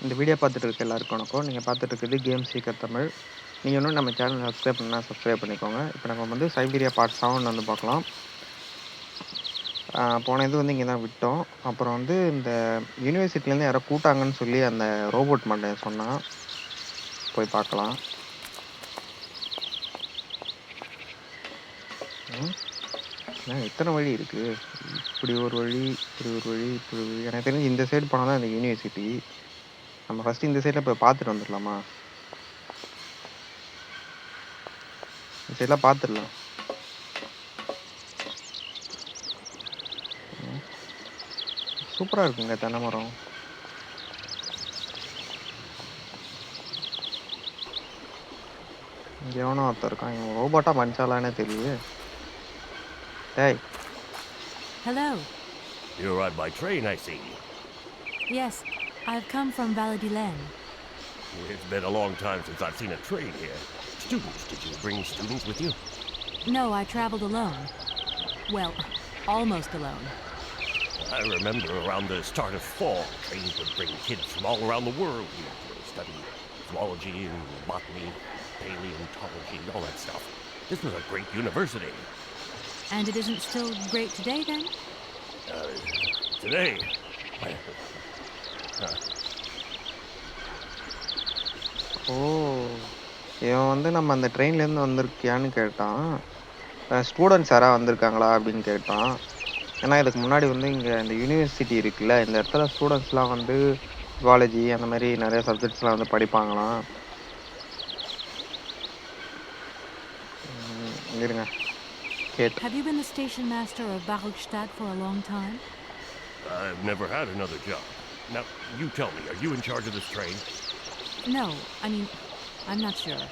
இந்த வீடியோ பார்த்துட்டு இருக்க எல்லாருக்கும் வணக்கம். நீங்க பார்த்துட்டு இருக்கிறது கேம் சீக்கர் தமிழ். நீங்க இன்னும் நம்ம சேனல் சப்ஸ்கிரைப் பண்ணலனா சப்ஸ்கிரைப் பண்ணிக்கோங்க. இப்போ நம்ம வந்து சைபீரியா பார்ட் 7 வந்து பார்க்கலாம். போன இது வந்து இங்கே தான் விட்டோம். அப்புறம் வந்து இந்த யூனிவர்சிட்டிலேருந்து யாரோ கூட்டாங்கன்னு சொல்லி அந்த ரோபோட் மண்டையன் சொன்னான். போய் பார்க்கலாம். எத்தனை வழி இருக்கு? இப்படி ஒரு வழி, இப்படி ஒரு வழி, இப்படி ஒரு வழி. எனக்கு தெரிஞ்சு இந்த சைடு போனால் தான் இந்த யூனிவர்சிட்டி. நம்ம ஃபஸ்ட்டு இந்த சைடில் போய் பார்த்துட்டு வந்துடலாமா? இந்த சைடெலாம் பார்த்துடலாம். சூப்பராக இருக்குங்க தென்னை மரம். இங்கே எவனோ ஒருத்தர் இருக்கான். இவன் ரோபோட்டா மனுஷாலானே தெரியலையே. டேய். Hello. You arrived by train, I see. Yes, I've come from Valladolid. It's been a long time since I've seen a train here. Students, did you bring students with you? No, I traveled alone. Well, almost alone. I remember around the start of fall, trains would bring kids from all around the world here to study zoology and botany, paleontology, and all that stuff. This was a great university. And it isn't still great today, then? Today? ஓ, இவன் வந்து நம்ம அந்த ட்ரெயின்லேருந்து வந்திருக்கியான்னு கேட்டான். Students யாராவது வந்திருக்காங்களா அப்படின்னு கேட்டான். ஏன்னா இதுக்கு முன்னாடி வந்து இங்கே இந்த யூனிவர்சிட்டி இருக்குல்ல, இந்த இடத்துல ஸ்டூடெண்ட்ஸ்லாம் வந்து ஜுவாலஜி அந்த மாதிரி நிறைய சப்ஜெக்ட்ஸ்லாம் வந்து படிப்பாங்களாம். இருங்க கேட்டு. Have you been the station master of Barrelstadt for a long time? I've never had another job. Now, you tell me, are you in charge of this train? No, I mean, I'm not sure.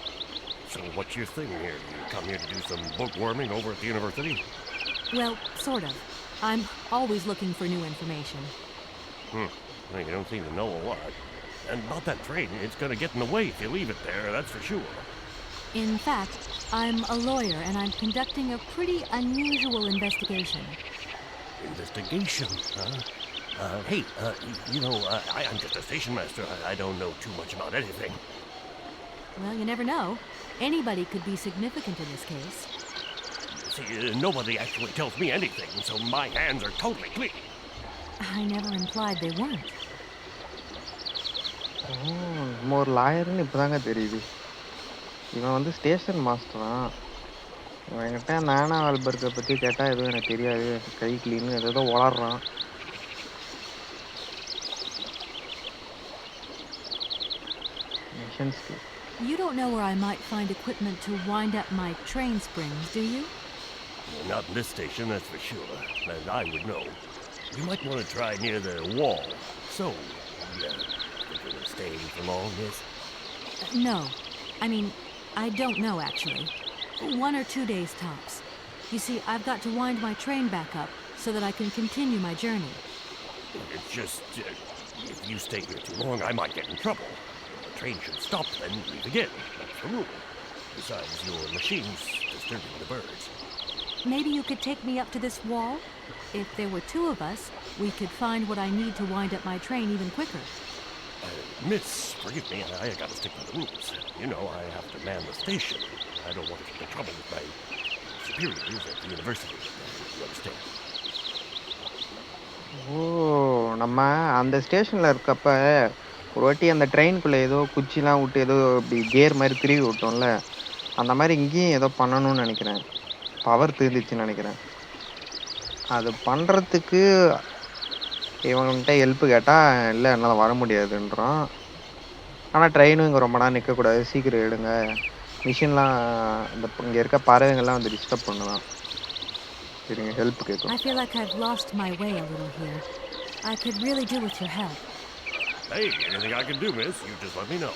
So what's your thing here? You come here to do some bookworming over at the university? Well, sort of. I'm always looking for new information. Well, you don't seem to know a lot. And about that train, it's going to get in the way if you leave it there, that's for sure. In fact, I'm a lawyer and I'm conducting a pretty unusual investigation. Investigation, huh? Hey, I'm just a station master. I don't know too much about anything. Well, you never know. Anybody could be significant in this case. See, nobody actually tells me anything, so my hands are totally clean. I never implied they weren't. நம்ம ஒரு லாயர்னு இப்போ தாங்க தெரியுது. இவன் வந்து station மாஸ்டரான். இவன் என்கிட்ட நானா ஆல்பர்க்கை பற்றி கேட்டால் எதுவும் எனக்கு தெரியாது, கை கிளீன்னு ஏதோ வளர்றான். You don't know where I might find equipment to wind up my train springs, do you? Well, not in this station, that's for sure. And I would know. You might want to try near the wall. So, think you're going to stay for long, miss? No. I mean, I don't know, actually. 1 or 2 days tops. You see, I've got to wind my train back up so that I can continue my journey. It's just, if you stay here too long, I might get in trouble. The train should stop, then leave again. That's the rule. Besides, your machine's disturbing the birds. Maybe you could take me up to this wall? If there were 2 of us, we could find what I need to wind up my train even quicker. Miss, forgive me, I gotta stick to the rules. You know, I have to man the station. I don't want to get in trouble with my superiors at the university. You understand? ஓ, நம்ம அந்த ஸ்டேஷனில் இருக்கப்ப ஒரு வாட்டி அந்த ட்ரெயினுக்குள்ளே ஏதோ குச்சிலாம் விட்டு ஏதோ இப்படி கேர் மாதிரி திருவி விட்டோம்ல, அந்த மாதிரி இங்கேயும் ஏதோ பண்ணணும்னு நினைக்கிறேன். பவர் தீர்ந்துச்சுன்னு நினைக்கிறேன். அது பண்ணுறதுக்கு இவங்கள்ட்ட ஹெல்ப்பு கேட்டால் இல்லை என்னால் வர முடியாதுன்றான். ஆனால் ட்ரெயினும் இங்கே ரொம்ப நேரம் நிற்கக்கூடாது, சீக்கிரம் எடுங்க, மிஷின்லாம் இந்த இங்கே இருக்க பறவைங்கள்லாம் வந்து டிஸ்டர்ப் பண்ணுதான். சரிங்க, ஹெல்ப் கேட்கும். I feel like I've lost my way a little here. I could really do with your help. Hey, anything I can do, miss, you just let me know.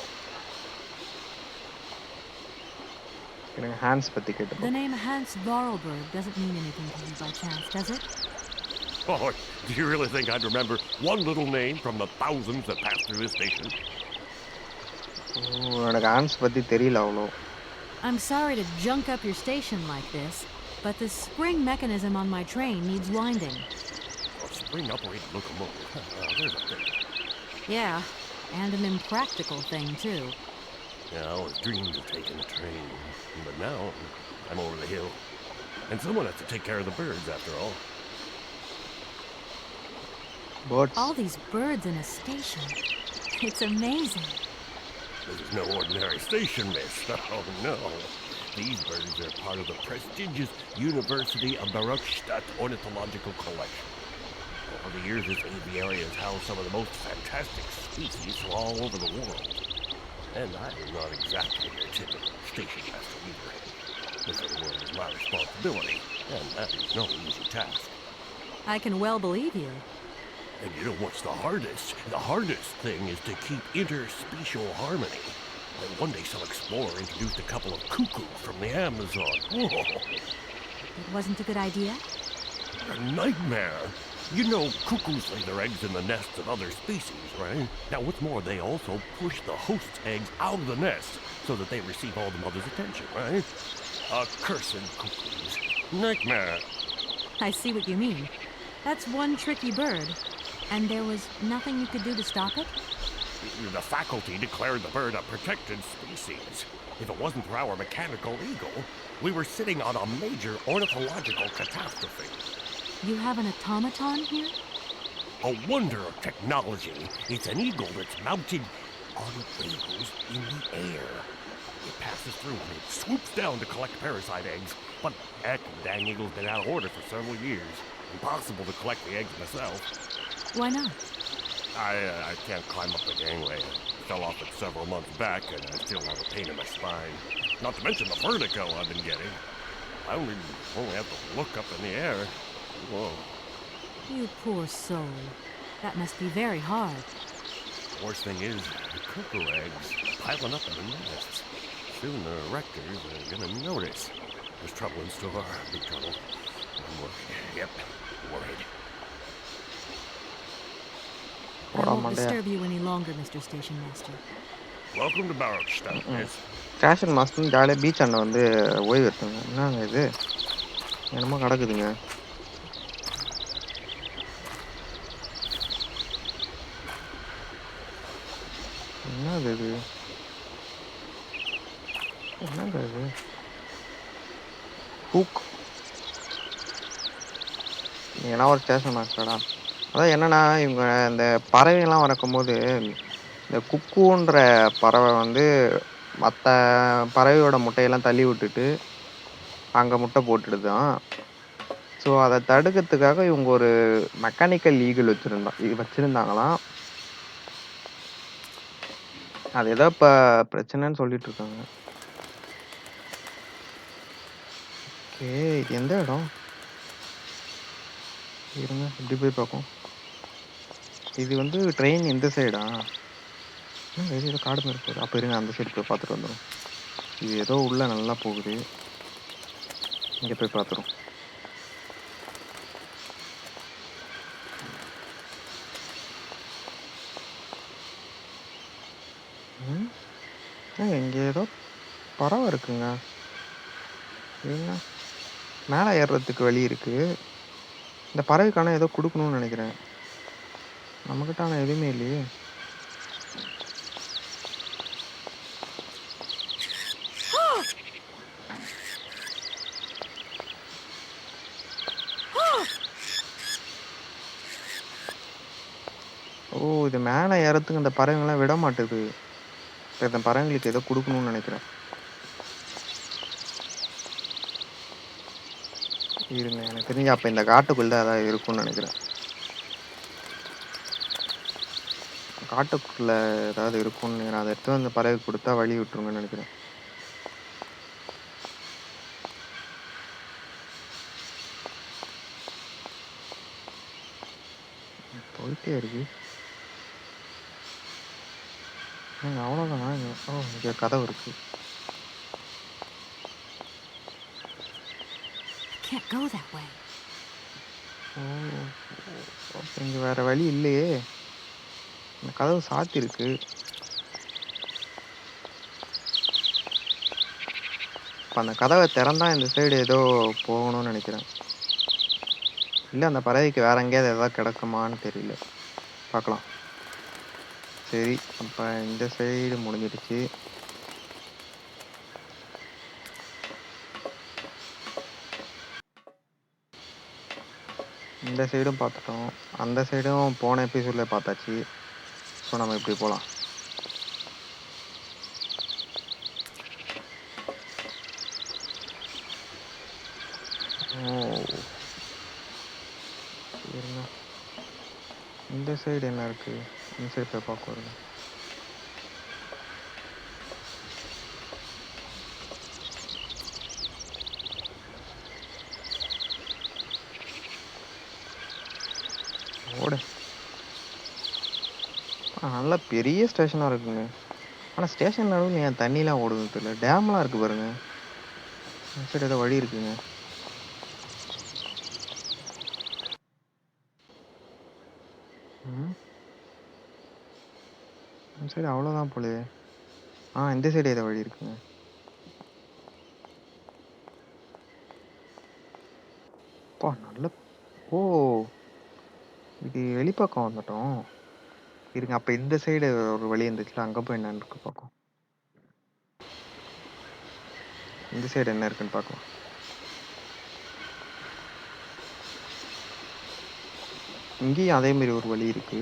எனக்கு ஹான்ஸ் பற்றி கேட்டு. The name Hans Vorarlberg doesn't mean anything to you by chance, does it? Oh, do you really think I'd remember one little name from the thousands that pass through this station? ஓ, எனக்கு Hans பற்றி தெரியல அவ்வளோ. I'm sorry to junk up your station like this, but the spring mechanism on my train needs winding. A spring-operated locomotive? There's a thing. Yeah, And an impractical thing, too. Yeah, I always dreamed of taking a train, but now I'm over the hill. And someone has to take care of the birds, after all. Birds. All these birds in a station. It's amazing. This is no ordinary station, miss. Oh, no. These birds are part of the prestigious University of Baruchstadt Ornithological Collection. Over the years, this aviary has housed some of the most fantastic species from all over the world. And I am not exactly your typical station master either. This other world is my responsibility, and that is no easy task. I can well believe you. And you know what's the hardest? The hardest thing is to keep interspecial harmony. And one day some explorer introduced a couple of cuckoos from the Amazon. Whoa, It wasn't a good idea? a nightmare. You know, cuckoos lay their eggs in the nests of other species, right? Now, what's more, they also push the host's eggs out of the nest so that they receive all the mother's attention, right? Accursed cuckoos. Nightmare. I see what you mean. That's one tricky bird. And there was nothing you could do to stop it? The faculty declared the bird a protected species. If it wasn't for our mechanical eagle, we were sitting on a major ornithological catastrophe. You have an automaton here? A wonder of technology. It's an eagle that's mounted on wheels in the air. It passes through and it swoops down to collect parasite eggs. But heck, the dang eagle's been out of order for several years. Impossible to collect the eggs myself. Why not? I can't climb up the gangway. I fell off it several months back, and I still have a pain in my spine. Not to mention the vertigo I've been getting. I only have to look up in the air. Whoa. You poor soul. That must be very hard. Worst thing is, the cuckoo eggs piling up in the nests. Soon the rectors are gonna notice. There's trouble in store, big trouble. I'm worried. Yep, worried. I won't disturb you any longer, Mr. Station Master. Welcome to Baruchstadt, miss. Station master ஜாலியாக beach அண்ணன் வந்து ஓய்வு எடுத்துங்க. என்னங்க இது என்னமோ கிடக்குதுங்க. என்னது இது என்னங்க இது ஹூக். ஏன்னா ஒரு ஸ்டேஷன் மாஸ்டரா. அதான் என்னன்னா இவங்க இந்த பறவைகள்லாம் வளர்க்கும்போது இந்த குக்குன்ற பறவை வந்து மற்ற பறவையோட முட்டையெல்லாம் தள்ளி விட்டுட்டு அங்கே முட்டை போட்டுடுதான். ஸோ அதை தடுக்கிறதுக்காக இவங்க ஒரு மெக்கானிக்கல் ஈகிள் வச்சுருந்தாங்களாம். அது ஏதோ இப்போ பிரச்சனைன்னு சொல்லிட்டு இருக்காங்க. ஓகே, இது எந்த இடம்? இருங்க இப்படி போய் பார்ப்போம். இது வந்து ட்ரெயின் இந்த சைடா? இது ஏதோ காடு மாதிரி போகுது. அப்போ இருங்க அந்த சைடு போய் பார்த்துட்டு வந்துடும். இது ஏதோ உள்ள நல்லா போகுது. இங்கே போய் பார்த்துரும். இங்கே ஏதோ பறவை இருக்குங்க. என்ன மேலே ஏறுறதுக்கு வழி இருக்கு. இந்த பறவைக்கான ஏதோ கொடுக்கணும்னு நினைக்கிறேன். நம்மக்கிட்ட ஆனால் எதுவுமே இல்லையே. ஓ, இது மேலே ஏறத்துக்கு இந்த பறவைங்களாம் விட மாட்டுது. இந்த பறவைங்களுக்கு ஏதோ கொடுக்கணும்னு நினைக்கிறேன். இருங்க, எனக்கு தெரிஞ்சு அப்போ இந்த காட்டுக்குள்ளே அதான் இருக்கும்னு நினைக்கிறேன். காட்டுக்குள்ளே ஏதாவது இருக்கும்னு நான் அதை எடுத்து அந்த பறவை கொடுத்தா வழி விட்டுருங்கன்னு நினைக்கிறேன். போயிட்டே இருக்கு. அவ்வளோதான். ஓ, இங்கே கதவு இருக்கு. Can't go that way. ஓ, இங்கே வேற வழி இல்லையே. இந்த கதவு சாத்தி இருக்கு. இப்போ அந்த கதவை திறந்தா இந்த சைடு ஏதோ போகணும்னு நினைக்கிறேன். இல்லை அந்த பறவைக்கு வேற எங்கேயாவது ஏதாவது கிடக்குமான்னு தெரியல. பார்க்கலாம். சரி, அப்ப இந்த சைடு முடிஞ்சிடுச்சு. இந்த சைடும் பார்த்துட்டோம். அந்த சைடும் போன எபிசோட்ல பார்த்தாச்சு. ஸோ நம்ம இப்படி போலாம். ஓ! இருங்க. இந்த சைடு என்ன இருக்கு? இந்த சைடு போய் பார்க்க வருங்க. ஓடு. நல்லா பெரிய ஸ்டேஷனா இருக்குங்க. ஆனா ஸ்டேஷன் நடுவுல ஏன் தண்ணிலாம் ஓடுதுன்னு தெரியல. டேம்லாம் இருக்கு பாருங்க. இந்த சைடு ஏதோ வழி இருக்குங்க. ம். இந்த சைடு அவ்வளோதான் போலயே. இந்த சைடு ஏதோ வழி இருக்குங்க. அப்பா நல்ல ஓ! இது வெளிப்பக்கம் வந்துட்டோம். இருங்க, அப்ப இந்த சைடு ஒரு வழி இருந்துச்சுல, அங்க போய் என்னன்னு இருக்கு பார்ப்போம். இந்த சைடு என்ன இருக்குன்னு பார்க்கலாம். இங்கேயும் அதே மாதிரி ஒரு வழி இருக்கு.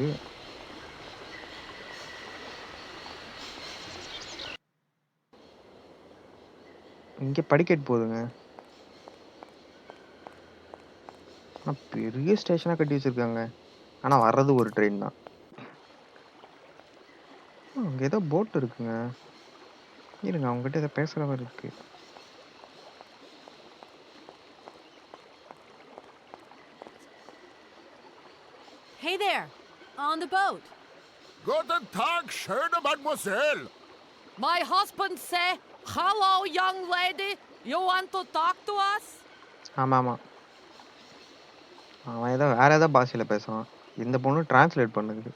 இங்க படிக்கட்டு போகுதுங்க. ஆனா பெரிய ஸ்டேஷனா கட்டி வச்சிருக்காங்க. ஆனா வர்றது ஒரு ட்ரெயின் தான். அங்க ஏதோ போட் இருக்குங்க. இருங்க, அவங்ககிட்ட ஏதோ பேசுற மாதிரி இருக்கு. Hey there, on the boat. Guten Tag, schöne Mademoiselle. My husband say, "Hello, young lady. You want to talk to us?" ஆமா ஆமா, அவன் ஏதோ வேற ஏதோ பாஷையில பேசுவான். இந்த பொண்ணு டிரான்ஸ்லேட் பண்ணுது.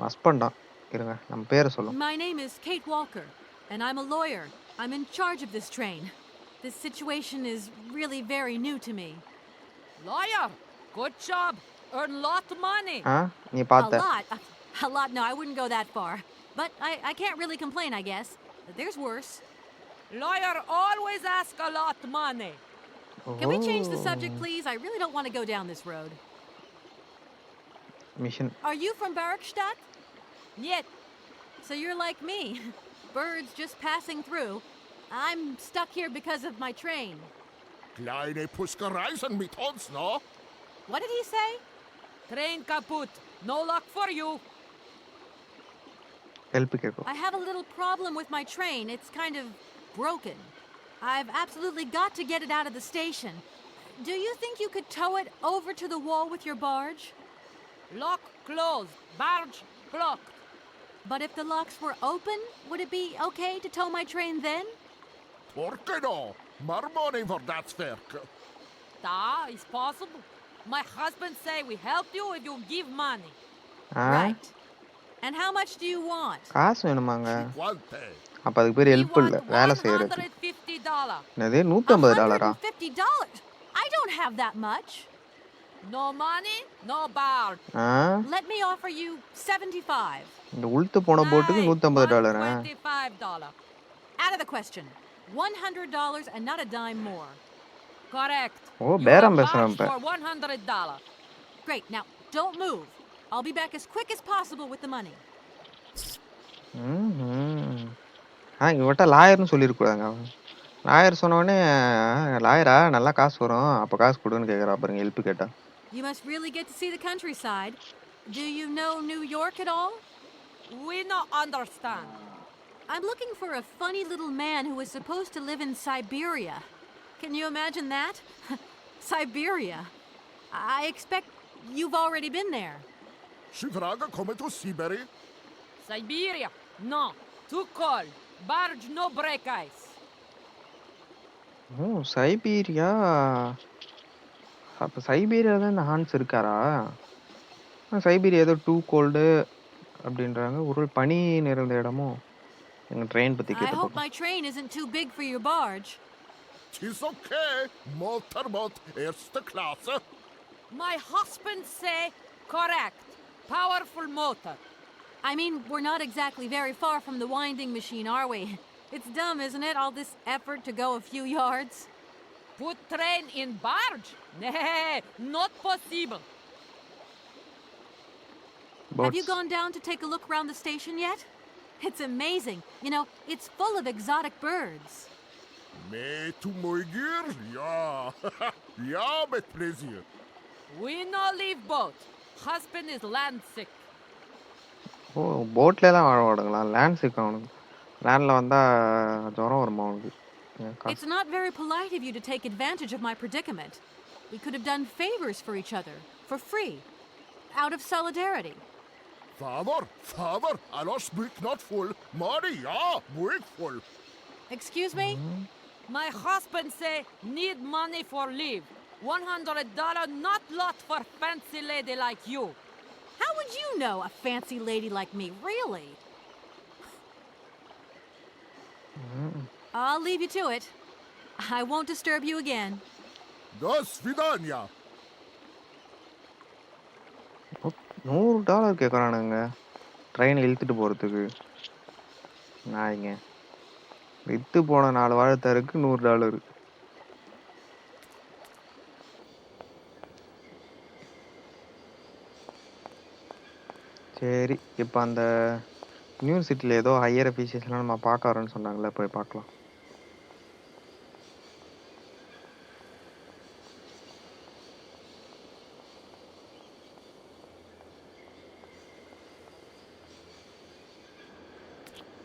ஹஸ்பண்டா. இருங்க, நம்ம பேரை சொல்லும். My name is Kate Walker, and I'm a lawyer. I'm in charge of this train. This situation is really very new to me. Lawyer, good job. Earn lot of money. நீ A பார்த்த. lot. A lot. No, I wouldn't go that far. But I can't really complain, I guess. There's worse. Lawyer always ask a lot of money. Can we change the subject, please? I really don't want to go down this road. Mission. Are you from Bergstadt? Нет, So you're like me. Birds just passing through. I'm stuck here because of my train. Kleine Puskereisen mit uns, no? What did he say? train kaput. No luck for you. Help கேட்கும். I have a little problem with my train. It's kind of broken. I've absolutely got to get it out of the station. Do you think you could tow it over to the wall with your barge? Lock closed. Barge blocked. But if the locks were open, would it be okay to tow my train then? Torkedo. More money for that werk. Da is possible. My husband say we help you if you give money. Right. And how much do you want? காசு வேணுமாங்க? Quante? அப்ப அதுக்கு பேர் We help want இல்ல, வேலை செய்யறது. $150. என்னது $150? $150? I don't have that much. No money, no barge. Let me offer you 75. இந்த உளுத்து போன போட்டுக்கு $150. $125. Out of the question. $100 and not a dime more. Correct. O, You பேரம் have பேசுறேன் barge இப்ப. for $100. Great. Now, don't move. I'll be back as quick as possible with the money. இவட்ட லாயர்னு சொல்லிருக்கூடாங்க. அவன் lawyer சொன்னோடனே லாயரா நல்லா காசு வரும், அப்ப காசு கொடுன்னு கேக்குறா பாருங்க, ஹெல்ப் கேட்டா. You must really get to see the countryside. Do you know New York at all? We not understand. I'm looking for a funny little man who is supposed to live in Syberia. Can you imagine that? Siberia. I expect you've already been there. Sie Frage kommen to Syberia? Siberia. No. Too cold. Barge no break ice. ஓ, சைபீரியா. அப்ப சைபீரியால தான் இந்த Hans இருக்காரா? சைபீரியா ஏதோ two gold அப்படின்றாங்க. ஒரு பனி நிறைந்த இடமோ. எங்க ட்ரெயின் பத்தி I கேட்டு hope பார்ப்போம். my train isn't too big for your barge. Tis okay. Motorboot erste Klasse. My husband say correct. Powerful motor. I mean, we're not exactly very far from the winding machine, are we? It's dumb, isn't it? All this effort to go a few yards. Put train in barge? Nee, not possible. Have you Boats. gone down to take a look around the station yet? It's amazing. You know, it's full of exotic birds. Mais tu moigir? Ja. Ja, met plezier. We no leave boat. Husband is land sick. ஓ போட்லலாம் வாழ மாட்டாங்களா? Land sick அவனுக்கு. லேண்ட்ல வந்தா ஜுரம் வருமா அவனுக்கு? It's not very polite of you to take advantage of my predicament. We could have done favors for each other, for free, out of solidarity. Father, alles blik not full. Money, ja, blik full. Excuse me? My husband say need money for leave. $100 not lot for fancy lady like you. How would you know a fancy lady like me, really? I'll leave you to it. I won't disturb you again. Do svidania. $100 கேட்குறானுங்க ட்ரெயினை இழுத்துட்டு போகிறதுக்கு. நாய்ங்க விற்று போன 4 வாழைத்தாருக்கு $100. சரி, இப்போ அந்த யூனிவர்சிட்டியில் ஏதோ ஹையர் அஃபீஷியல்ஸ்லாம் நம்ம பார்க்க வரோன்னு சொன்னாங்களே, போய் பார்க்கலாம்.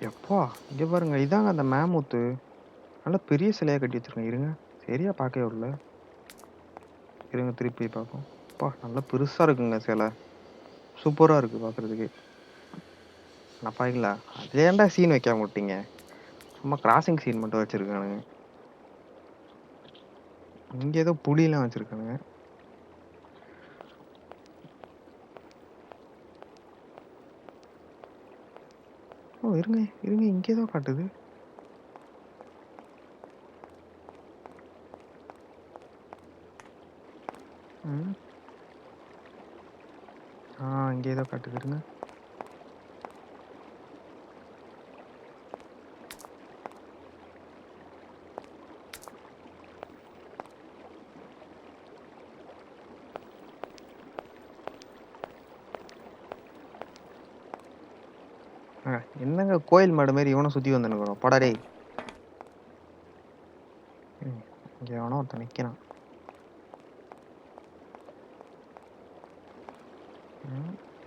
எப்பா இங்கே பாருங்க, இதாங்க அந்த மேமூத்து. நல்லா பெரிய சிலையாக கட்டி வச்சுருக்கேன். இருங்க, சரியா பார்க்கவே விடல. இருங்க திருப்பி பார்ப்போம். அப்பா நல்லா பெருசாக இருக்குங்க சிலை. சூப்பராக இருக்குது பார்க்குறதுக்கு. நான் பாய்ங்களா அது ஏன்டா சீன் வைக்காம விட்டீங்க? சும்மா கிராசிங் சீன் மட்டும் வச்சுருக்கானுங்க. இங்கே ஏதோ புலிலாம் வச்சுருக்கானுங்க. ஓ இருங்க இங்கே ஏதோ காட்டுது. இங்கே ஏதோ காட்டுது. இருங்க. என்னங்க கோயில் மாடு மாதிரி இவனும் சுற்றி வந்துனுக்குறோம். படா டேய். இங்கே எவனோ ஒருத்தன் நிற்கிறான்.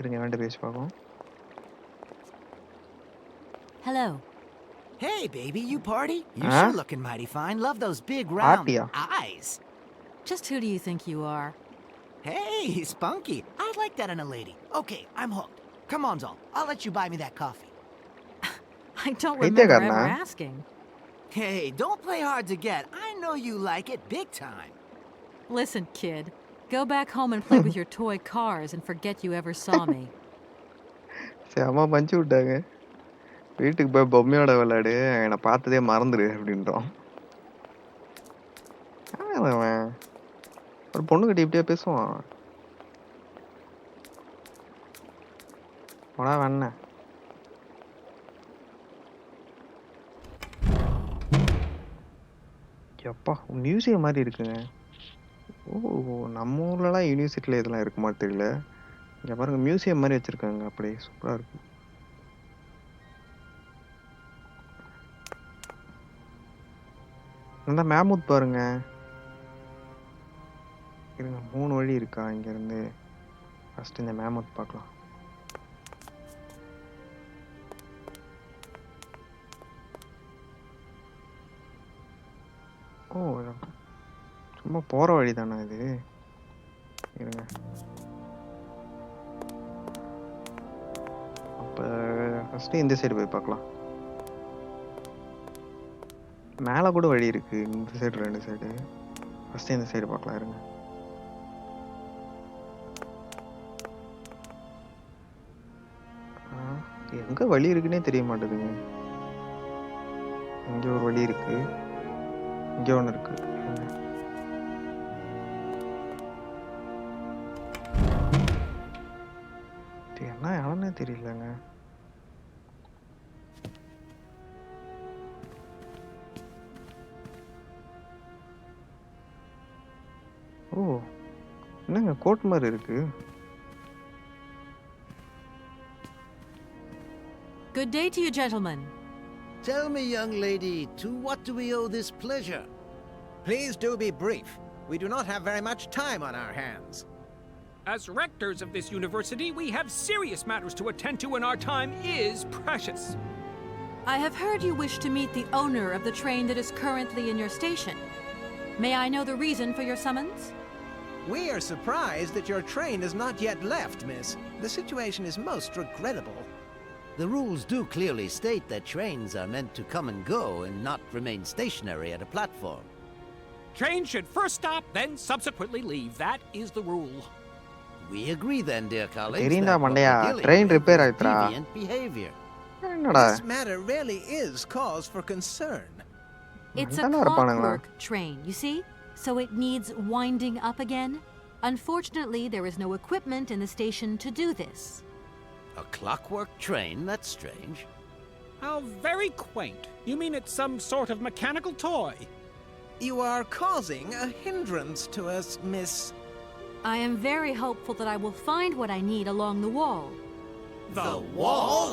இருங்க வேண்ட பேசி பார்ப்போம். Hello. Hey, baby, you party? You sure looking mighty fine. Love those big round eyes. Just who do you think you are? Hey, spunky. I like that in a lady. Okay, I'm hooked. Come on, Zol. I'll let you buy me that coffee. I don't remember ever Karna. asking. Hey, don't play hard to get. I know you like it big time. Listen, kid. Go back home and play with your toy cars and forget you ever saw me. செம பஞ்சு விட்டாங்க. வீட்டுக்கு போய் பொம்மையோட விளையாடு, என்னை பார்த்ததே மறந்துடு அப்படின்றோம். அவன் ஒரு பொண்ணுக்கிட்ட இப்படியா பேசுவான்? போடா வேண. எப்பா மியூசியம் மாதிரி இருக்குங்க. ஓ நம்ம ஊர்லலாம் யூனிவர்சிட்டியில் இதெல்லாம் இருக்குமா தெரியல. இங்கே பாருங்க மியூசியம் மாதிரி வச்சுருக்காங்க. அப்படியே சூப்பராக இருக்கு. இந்த மேமூத் பாருங்க. இருங்க 3 வழி இருக்கா இங்கேருந்து? ஃபஸ்ட்டு இந்த மேமூத் பார்க்கலாம். ஓ சும்மா போகிற வழி தானே இது? இருங்க. அப்போ ஃபஸ்ட்டு இந்த சைடு போய் பார்க்கலாம். மேலே கூட வழி இருக்குது. இந்த சைடு 2 சைடு. ஃபஸ்ட்டு இந்த சைடு பார்க்கலாம். இருங்க. எங்கே வழி இருக்குன்னே தெரிய மாட்டேதுங்க. இங்கே ஒரு வழி இருக்குது, இங்கே ஒன்று இருக்குது. என்ன இடம்னே தெரியலங்க. ஓ! என்னங்க கோட் மாரி இருக்கு. Good day to you, gentlemen. Tell me, young lady, to what do we owe this pleasure? Please do be brief. We do not have very much time on our hands. As rectors of this university, we have serious matters to attend to, and our time is precious. I have heard you wish to meet the owner of the train that is currently in your station. May I know the reason for your summons? We are surprised that your train has not yet left, miss. The situation is most regrettable. The rules do clearly state that trains are meant to come and go and not remain stationary at a platform. Trains should first stop, then subsequently leave. That is the rule. We agree then, dear colleagues, தெரியும்டா that what மண்டையா, we're dealing train with repair is ஆயிடுச்சுடா. deviant behavior. என்னடா? This matter really is cause for concern. It's a Mandla இருப்பானுங்களா? clockwork train, you see? So it needs winding up again. Unfortunately, there is no equipment in the station to do this. A clockwork train? That's strange. How very quaint. You mean it's some sort of mechanical toy? You are causing a hindrance to us, miss. I am very hopeful that I will find what I need along the wall. The wall?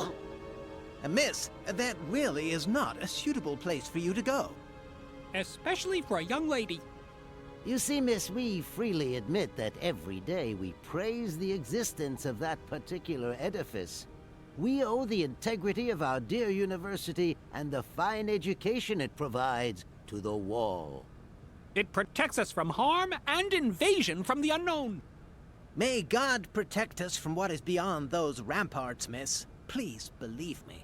Miss, that really is not a suitable place for you to go. Especially for a young lady. You see, miss, we freely admit that every day we praise the existence of that particular edifice. We owe the integrity of our dear university and the fine education it provides to the wall. It protects us from harm and invasion from the unknown. May God protect us from what is beyond those ramparts, miss. Please believe me.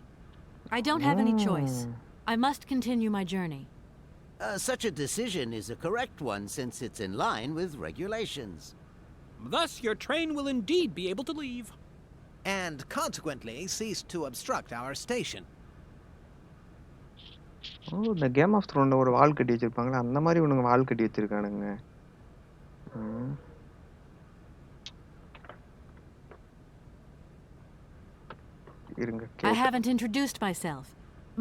I don't have any choice. I must continue my journey. Such a decision is a correct one since it's in line with regulations. Thus, your train will indeed be able to leave. And consequently cease to obstruct our station. ஓ, இந்த game of த்ரோன்ல ஒரு வால் கட்டி வச்சிருப்பாங்களே அந்த மாதிரி இவனுங்க வால் கட்டி வச்சிருக்கானுங்க. ம். இருங்க I கேட்டு. haven't introduced myself.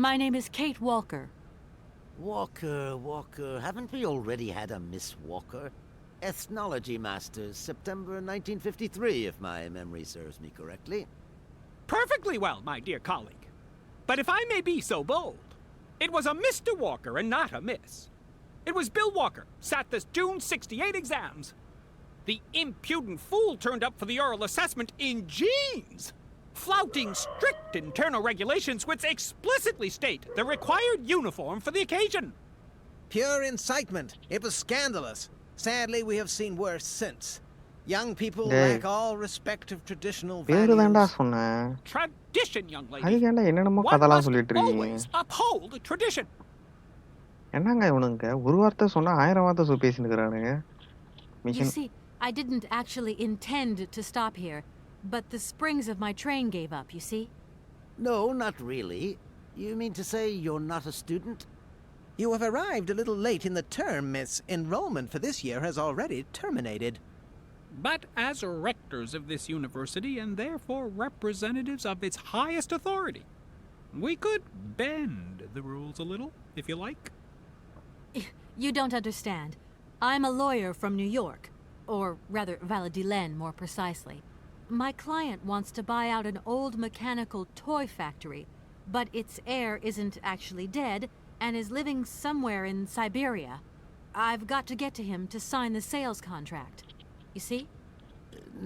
My name is Kate Walker. Walker, haven't we already had a Miss Walker? Ethnology Masters, September 1953, if my memory serves me correctly. Perfectly well, my dear colleague. But if I may be so bold, it was a Mr. Walker and not a Miss. It was Bill Walker, sat this June 68 exams. The impudent fool turned up for the oral assessment in jeans, flouting strict internal regulations which explicitly state the required uniform for the occasion. Pure incitement. It was scandalous. Sadly, we have seen worse since. Young people Hey. lack all respect of traditional பேரு தான்டா values. சொன்னேன். Tradition, young lady. அதுக்கு ஏன்டா என்னென்னமோ One கதெல்லாம் must சொல்லிட்டு இருக்கீங்க? always uphold tradition. என்னங்க இவனுங்க ஒரு வார்த்தை சொன்னா 1000 வார்த்தை பேசிட்டு இருக்கிறானுங்க. You machine see, I didn't actually intend to stop here, but the springs of my train gave up, you see? No, not really. You mean to say you're not a student? You have arrived a little late in the term, miss. Enrollment for this year has already terminated. But as rectors of this university and therefore representatives of its highest authority, we could bend the rules a little, if you like. You don't understand. I'm a lawyer from New York, or rather Valladolid more precisely. My client wants to buy out an old mechanical toy factory, but its heir isn't actually dead and is living somewhere in Syberia. I've got to get to him to sign the sales contract. You see?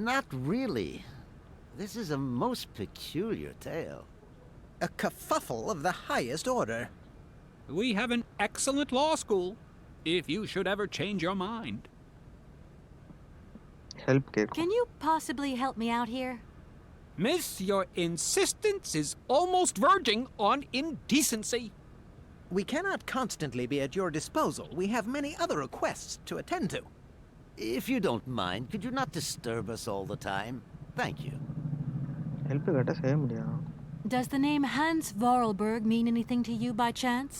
Not really. This is a most peculiar tale. A kerfuffle of the highest order. We have an excellent law school, if you should ever change your mind. Help கேட்கும். Can you possibly help me out here? Miss, your insistence is almost verging on indecency. We cannot constantly be at your disposal. We have many other requests to attend to. If you don't mind, could you not disturb us all the time? Thank you. Help கேட்டா செய்ய முடியும். Does the name Hans Vorarlberg mean anything to you by chance?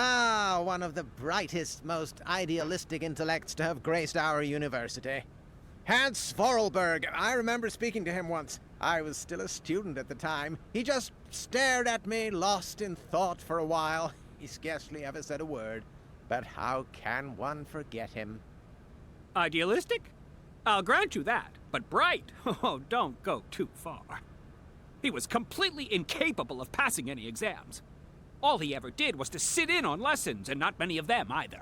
Ah, one of the brightest, most idealistic intellects to have graced our university. Hans Vorarlberg. I remember speaking to him once. I was still a student at the time. He just stared at me, lost in thought for a while. He scarcely ever said a word. But how can one forget him? Idealistic? I'll grant you that. But bright? Oh, don't go too far. He was completely incapable of passing any exams. All he ever did was to sit in on lessons, and not many of them either.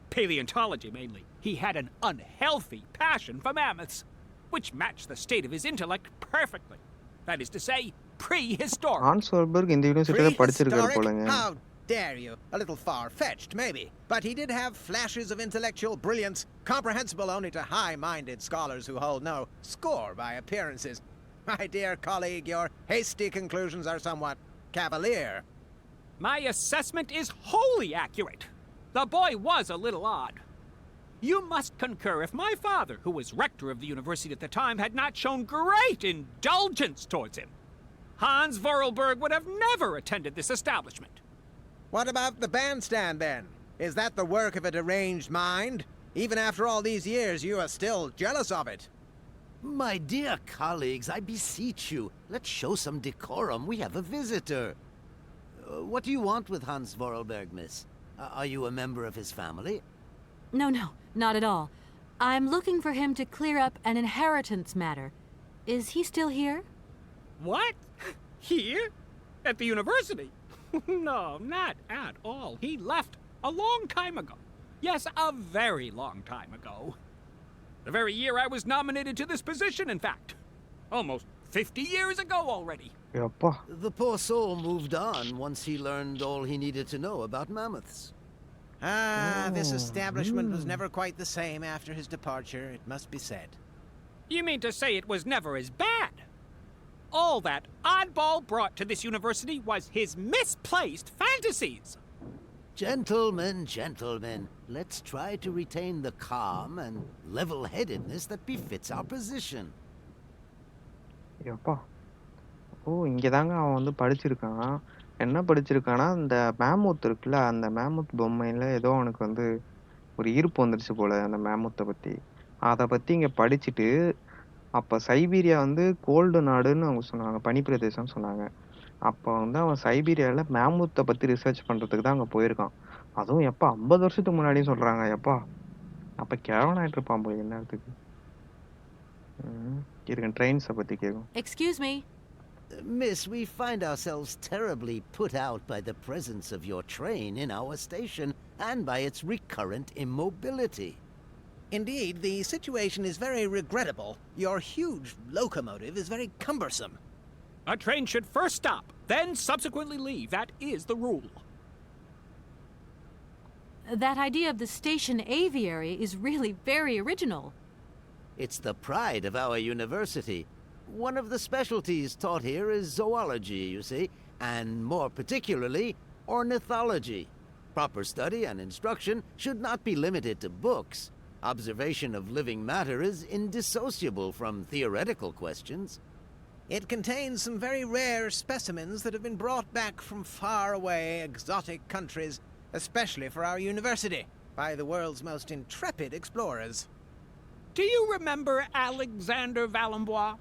Paleontology, mainly. He had an unhealthy passion for mammoths, which matched the state of his intellect perfectly. That is to say, prehistoric. Hans Wahlberg இந்த யூனிவர்சிட்டியில படிச்சிருக்காரு Prehistoric? போலங்க. How dare you? A little far-fetched, maybe. But he did have flashes of intellectual brilliance, comprehensible only to high-minded scholars who hold no score by appearances. My dear colleague, your hasty conclusions are somewhat cavalier. My assessment is wholly accurate. The boy was a little odd. You must concur if my father, who was rector of the university at the time, had not shown great indulgence towards him. Hans Vorarlberg would have never attended this establishment. What about the bandstand, then? Is that the work of a deranged mind? Even after all these years, you are still jealous of it. My dear colleagues, I beseech you, let's show some decorum. We have a visitor. What do you want with Hans Vorarlberg, miss? Are you a member of his family? No, not at all. I'm looking for him to clear up an inheritance matter. Is he still here? What? Here? At the university? No, not at all. He left a long time ago. Yes, a very long time ago. The very year I was nominated to this position, in fact. Almost 50 years ago already. எப்பா The poor soul moved on once he learned all he needed to know about mammoths. This establishment was never quite the same after his departure, it must be said. You mean to say it was never as bad? All that oddball brought to this university was his misplaced fantasies. Gentlemen, let's try to retain the calm and level-headedness that befits our position. எப்பா ஓ இங்கே தாங்க அவன் வந்து படிச்சிருக்கான். என்ன படிச்சிருக்கான்னா இந்த மேமூத் இருக்குல்ல, அந்த மேமூத் பொம்மையில் ஏதோ அவனுக்கு வந்து ஒரு ஈர்ப்பு வந்துருச்சு போல் அந்த மேமூத்தை பற்றி. அதை பற்றி இங்கே படிச்சுட்டு அப்போ சைபீரியா வந்து கோல்டு நாடுன்னு அவங்க சொன்னாங்க, பனிப்பிரதேசம்னு சொன்னாங்க. அப்போ வந்து அவன் சைபீரியாவில் மேமூத்தை பற்றி ரிசர்ச் பண்ணுறதுக்கு தான் அங்கே போயிருக்கான். அதுவும் எப்போ 50 வருஷத்துக்கு முன்னாடியும் சொல்கிறாங்க. எப்பா அப்போ கிழவனாயிட்டு இருப்பான் போய் என்னத்துக்கு. இருக்கேன் ட்ரெயின்ஸை பற்றி கேட்கும். Excuse me. Miss, we find ourselves terribly put out by the presence of your train in our station and by its recurrent immobility. Indeed, the situation is very regrettable. Your huge locomotive is very cumbersome. A train should first stop, then subsequently leave. That is the rule. That idea of the station aviary is really very original. It's the pride of our university. One of the specialties taught here is zoology, you see, and more particularly, ornithology. Proper study and instruction should not be limited to books. Observation of living matter is indissociable from theoretical questions. It contains some very rare specimens that have been brought back from far-away exotic countries, especially for our university, by the world's most intrepid explorers. Do you remember Alexander Valembois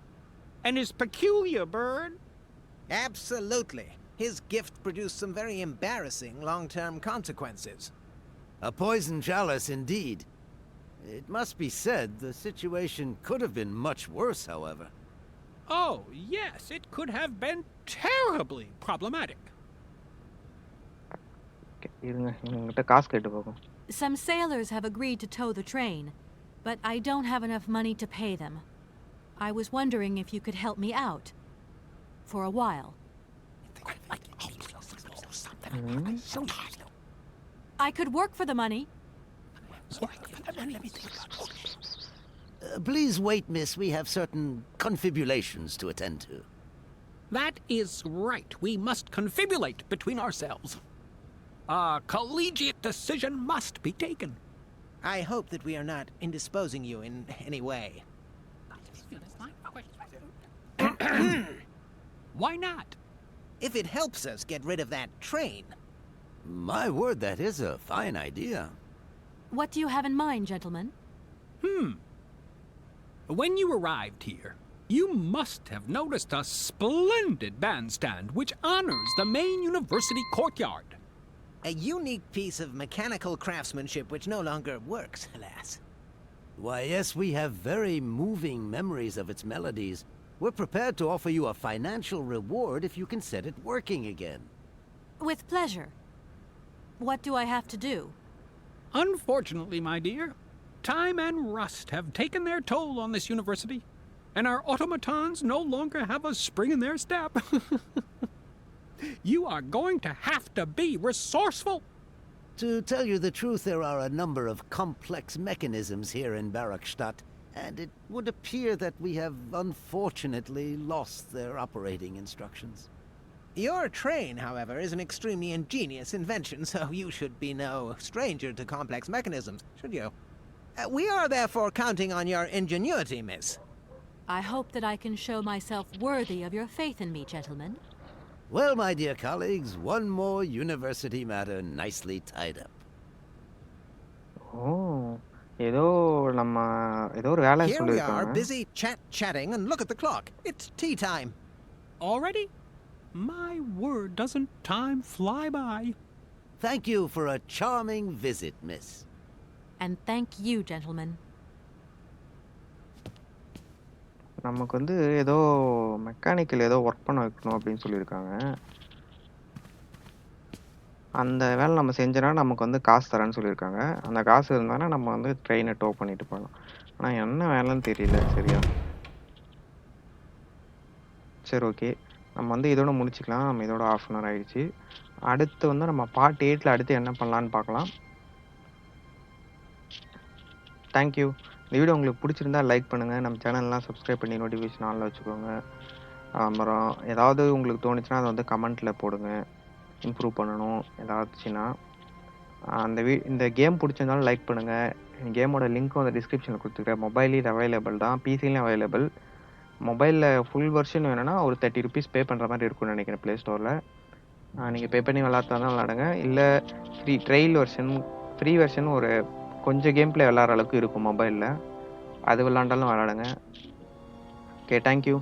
and his peculiar bird? Absolutely. His gift produced some very embarrassing long-term consequences. A poison chalice indeed. It must be said the situation could have been much worse, however. Oh, yes, it could have been terribly problematic. இருங்க எங்ககிட்ட காசு கேட்டு போகும். Some sailors have agreed to tow the train, but I don't have enough money to pay them. I was wondering if you could help me out. For a while. I could work for the money. Please wait, miss. We have certain confibulations to attend to. That is right. We must confibulate between ourselves. A collegiate decision must be taken. I hope that we are not indisposing you in any way. Why not? If it helps us get rid of that train. My word, that is a fine idea. What do you have in mind, gentlemen? When you arrived here, you must have noticed a splendid bandstand which honors the main university courtyard. A unique piece of mechanical craftsmanship which no longer works, alas. Why, yes, we have very moving memories of its melodies. We're prepared to offer you a financial reward if you can set it working again. With pleasure. What do I have to do? Unfortunately, my dear, time and rust have taken their toll on this university, and our automatons no longer have a spring in their step. You are going to have to be resourceful. To tell you the truth, there are a number of complex mechanisms here in Barakstadt, and it would appear that we have unfortunately lost their operating instructions. Your train, however, is an extremely ingenious invention, so you should be no stranger to complex mechanisms, should you? We are therefore counting on your ingenuity, miss. I hope that I can show myself worthy of your faith in me, gentlemen. Well, my dear colleagues, one more university matter nicely tied up. ஓ! ஏதோ நம்ம ஏதோ ஒரு வேலை Here we are, சொல்லியிருக்காங்க. busy chatting, and look at the clock. It's tea time. Already? My word, doesn't time fly by? Thank you for a charming visit, miss. And thank you, gentlemen. நமக்கு வந்து ஏதோ mechanical ஏதோ work பண்ண வைக்கணும் அப்படின்னு சொல்லியிருக்காங்க. அந்த வேலை நம்ம செஞ்சோன்னா நமக்கு வந்து காசு தரேன்னு சொல்லியிருக்காங்க. அந்த காசு இருந்தானா நம்ம வந்து ட்ரெயினை டோ பண்ணிட்டு போகலாம். ஆனா என்ன வேலைன்னு தெரியல சரியா. சரி ஓகே. நம்ம வந்து இதோட முடிச்சுக்கலாம். நம்ம இதோட 1/2 அன் ஹவர் ஆயிடுச்சு. அடுத்து வந்து நம்ம பார்ட் 8ல அடுத்து என்ன பண்ணலான்னு பார்க்கலாம். Thank you. இந்த வீடியோ உங்களுக்கு பிடிச்சிருந்தா லைக் பண்ணுங்கள். நம்ம சேனல்லாம் சப்ஸ்கிரைப் பண்ணி நோட்டிஃபிகேஷன் ஆனில் வச்சுக்கோங்க. அப்புறம் ஏதாவது உங்களுக்கு தோணுச்சுன்னா அதை வந்து கமெண்ட்டில் போடுங்க. இம்ப்ரூவ் பண்ணணும் ஏதாச்சுன்னா. இந்த கேம் பிடிச்சிருந்தாலும் லைக் பண்ணுங்கள். கேமோட லிங்க்கும் அந்த டிஸ்கிரிப்ஷனில் கொடுத்துருக்கேன். மொபைலில் அவைலபிள் தான், பிசிலையும் அவைலபிள். மொபைலில் ஃபுல் வெர்ஷன் வேணும்னா ஒரு 30 ருபீஸ் பே பண்ணுற மாதிரி இருக்கும்னு நினைக்கிறேன் ப்ளே ஸ்டோரில். நீங்கள் பே பண்ணி விளாட்றதா தான் விளாடுங்க. இல்லை ஃப்ரீ வெர்ஷன் ஒரு கொஞ்சம் கேம் பிளே விளாட்ற அளவுக்கு இருக்கும் மொபைலில். அது விளாண்டாலும் விளாடுங்க. Okay, thank you.